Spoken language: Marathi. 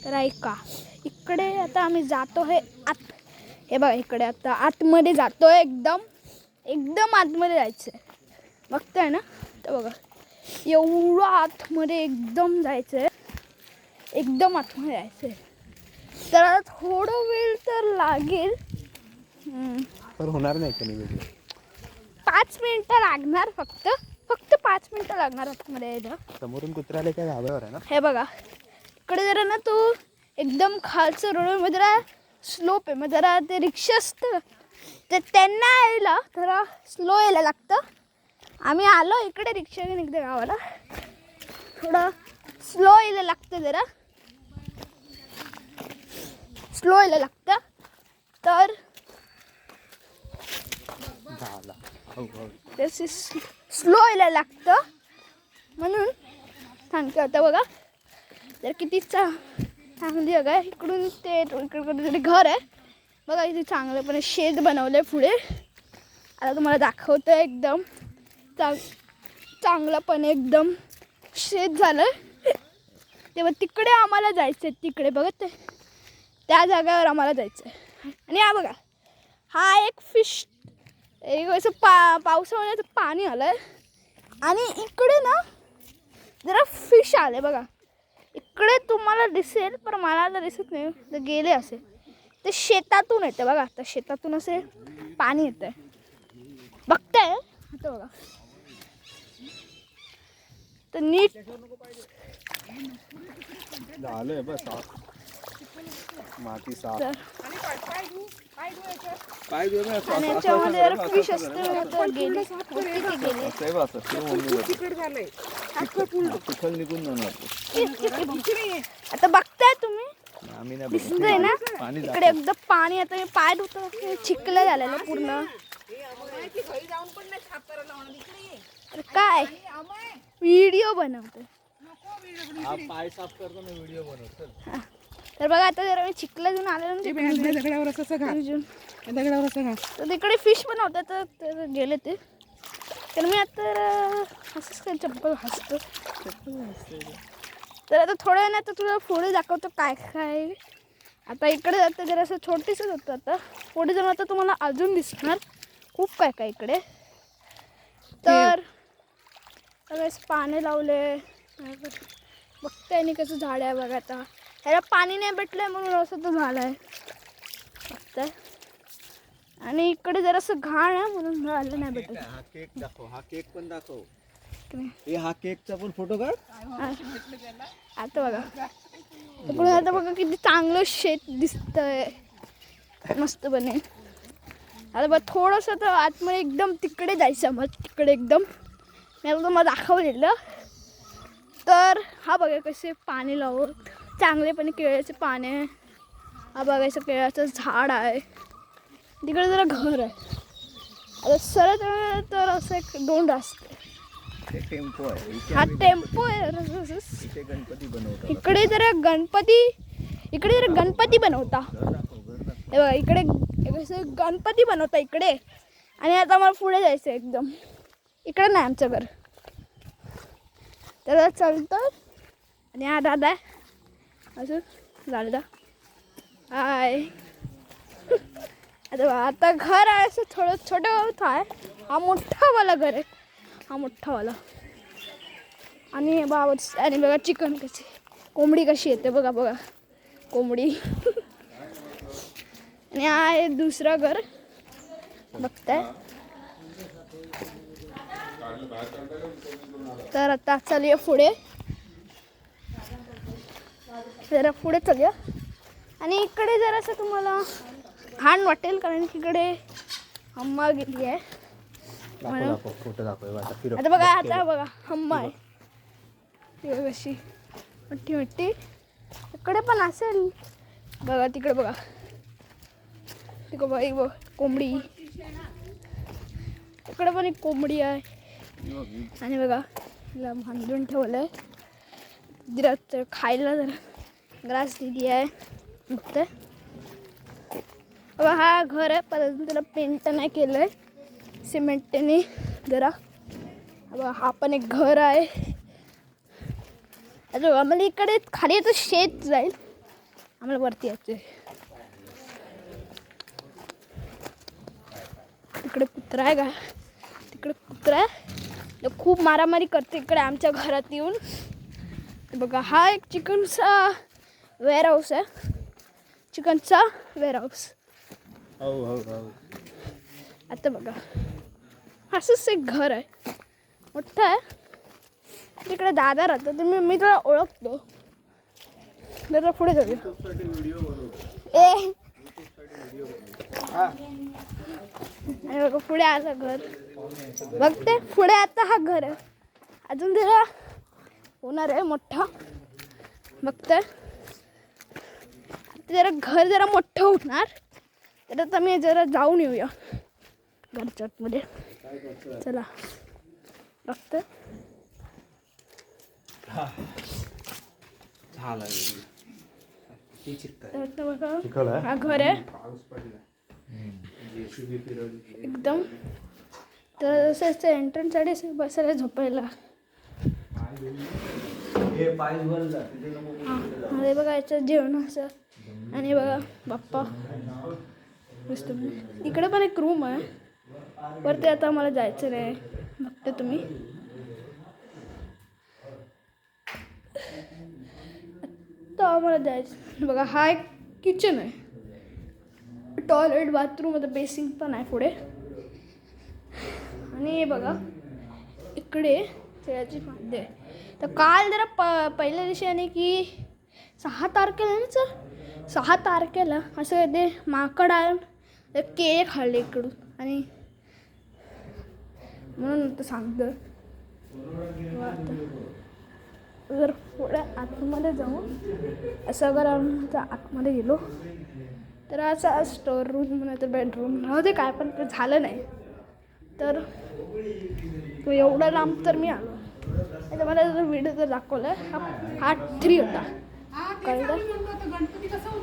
तर ऐका, इकडे आता आम्ही जातो हे आत. हे बघा इकडे आता आतमध्ये जातोय, एकदम आतमध्ये जायचं आहे. बघताय ना, तर बघा एवढं आतमध्ये एकदम जायचं आहे, एकदम आतमध्ये जायचं आहे. तर आता थोडं वेळ तर लागेल, तर होणार नाही का व्हिडिओ. 5 मिनिटं लागणार, फक्त 5 मिनिटं लागणार आतमध्ये यायला. समोरून कुत्र्याला काय धाब्यावर आहे ना. हे बघा इकडे जरा ना तो एकदम खालचं रोडमध्ये जरा स्लोप आहे, मग जरा ते रिक्षा असतं तर त्यांना यायला जरा स्लो यायला लागतं. आम्ही आलो इकडे रिक्षाने निघते गावाला, थोडं स्लो यायला लागतं, जरा स्लो यायला लागतं. तर स्लो यायला लागतं म्हणून सांगते. आता बघा तर किती चांगली बघा, इकडून ते इकडे तरी घर आहे बघा, इथे चांगलंपणे शेत बनवलं आहे पुढे. आता तुम्हाला दाखवतं एकदम चांगलंपणे एकदम शेत झालं. तेव्हा तिकडे आम्हाला जायचं आहे, तिकडे बघा ते त्या जागेवर आम्हाला जायचं आहे. आणि हा बघा, हा एक फिश, एक असं पावसाळ्याचं पाणी आलं आहे आणि इकडे ना जरा फिश आले बघा. इकडे तुम्हाला दिसेल पण मला तर दिसत नाही, तर गेले असे ते शेतातून येते बघा. आता शेतातून असे पाणी येतं आहे, बघताय आता बघा. तर नीट झालंय बस, माती साफ. आणि याच्यामध्ये जरा फिश असते, तर गेले तिथे गेले. आता बघताय तुम्ही, दिसतंय ना इकडे एकदम पाणी. आता मी पाय धुतो, चिखल झालेलं पूर्ण. अरे काय व्हिडिओ बनवतोय, पाय साफ करतो ना, व्हिडिओ बनवतो. तर बघा आता जरा मी चिखला घेऊन आलेलो दगडावर तर तिकडे फिश बनवतात, तर गेले ते. तर मी आता असंच काही चप्पल हसतो. तर आता थोडं वेळ नाही तर तुला पुढे दाखवतो काय काय. आता इकडे जातं जरा असं छोटीसंच होतं, आता पुढे जाऊन आता तुम्हाला अजून दिसणार खूप काय काय इकडे. तर सगळेच पाणी लावले, बघताय आणि कसं झाड आहे बघा. आता ह्याला पाणी नाही भेटलंय म्हणून असं तो झालं आहे बघताय. आणि इकडे जरासं घाण आहे म्हणून झालं नाही भेटत. हा केक दाखव, हा केक पण दाखव. हा केकचा पण फोटो काढ. आता बघा इकडून आता बघा किती चांगलं शेत दिसतंय मस्तपणे. आता बघ थोडंसं तर आतमध्ये एकदम तिकडे जायचं, मग तिकडे एकदम मी आता तुम्हाला दाखवलेलं. तर हा बघा कसे पाणी लावून चांगलेपणे केळ्याचे पाने. हा बघायचं केळ्याचं झाड आहे, तिकडे जरा घर आहे. आता सरळ तर असं एक 2 रस्ते. टेम्पो आहे, हा टेम्पो आहे. इथे गणपती बनवतात. इकडे जरा गणपती बनवता. हे बघा इकडे गणपती बनवता इकडे. आणि आता मला पुढे जायचं आहे एकदम, इकडे नाही आमचं घर. तर चालतं. आणि हा दादा आहे असं दादा, हाय. आता घर आहे असं थोडं छोटं आहे. हा मोठावाला घर आहे, हा मोठावाला. आणि बाबा आणि बघा चिकन कशी, कोंबडी कशी येते बघा बघा कोंबडी. आणि हा आहे दुसरं घर बघताय. तर आता चालूया पुढे, जरा पुढे चालूया. आणि इकडे जरासं तुम्हाला घाण वाटेल कारण की इकडे हम्मा गेली आहे. आता बघा, आता बघा हम्मा आहे कशी मोठी मोठी. इकडे पण असेल बघा, तिकडे बघा, तिकडे बघा एक बघ कोंबडी, इकडे पण एक कोंबडी आहे. आणि बघा तिला बांधून ठेवलं आहे, जरा खायला जरा ग्रास दिली आहे बघते. बघा हा घर आहे, परंतु त्याला पेंट नाही केलं आहे सिमेंटने जरा. बघा हा पण एक घर आहे. आता बघा म्हणजे इकडे खाली तर शेत जाईल आम्हाला वरती यायचं. तिकडे कुत्रा आहे का? तिकडे कुत्रा आहे तो खूप मारामारी करते इकडे आमच्या घरात येऊन. बघा हा एक चिकनचा वेअरहाऊस आहे. चिकनचा वेअरहाऊस. आता बघा असंच एक घर आहे मोठं आहे. तिकडे दादा राहतो तर मी तुला ओळखतो. जरा पुढे जाऊया. ए आणि बघा पुढे असं घर बघते. पुढे आता हा घर आहे. अजून जरा होणार आहे मोठा. बघते जरा घर जरा मोठं होणार. तर आता मी जरा जाऊन येऊया घरच्या मध्ये. चला बघते. बघा हा घर आहे एकदम. तर असं एंट्रन्ससाठी बसायला झोपायला. अरे बघा याचं जेवण असं. आणि बघा बाप्पा मस्त. इकडे पण एक रूम आहे वरती. आता आम्हाला जायचं नाही. बघते तुम्ही. आता आम्हाला जायचं. बघा हा एक किचन आहे. टॉयलेट बाथरूम आता बेसिंग पण आहे पुढे. आणि हे बघा इकडे त्याची फांदी आहे. तर काल जरा पहिल्या दिवशी आणि की 6 तारखेला असं ते माकड आलं तर केक खाल्ले इकडून. आणि म्हणून तर सांगतो जर पुढे आतमध्ये जाऊन असं अगर आम्ही आतमध्ये गेलो तर असा स्टोर रूम म्हणा तर बेडरूम नव्हते काय पण ते झालं नाही. तर तो एवढा लांब तर मी आलो. मला व्हिडिओ तर दाखवलं. हा 3 होता कळलं.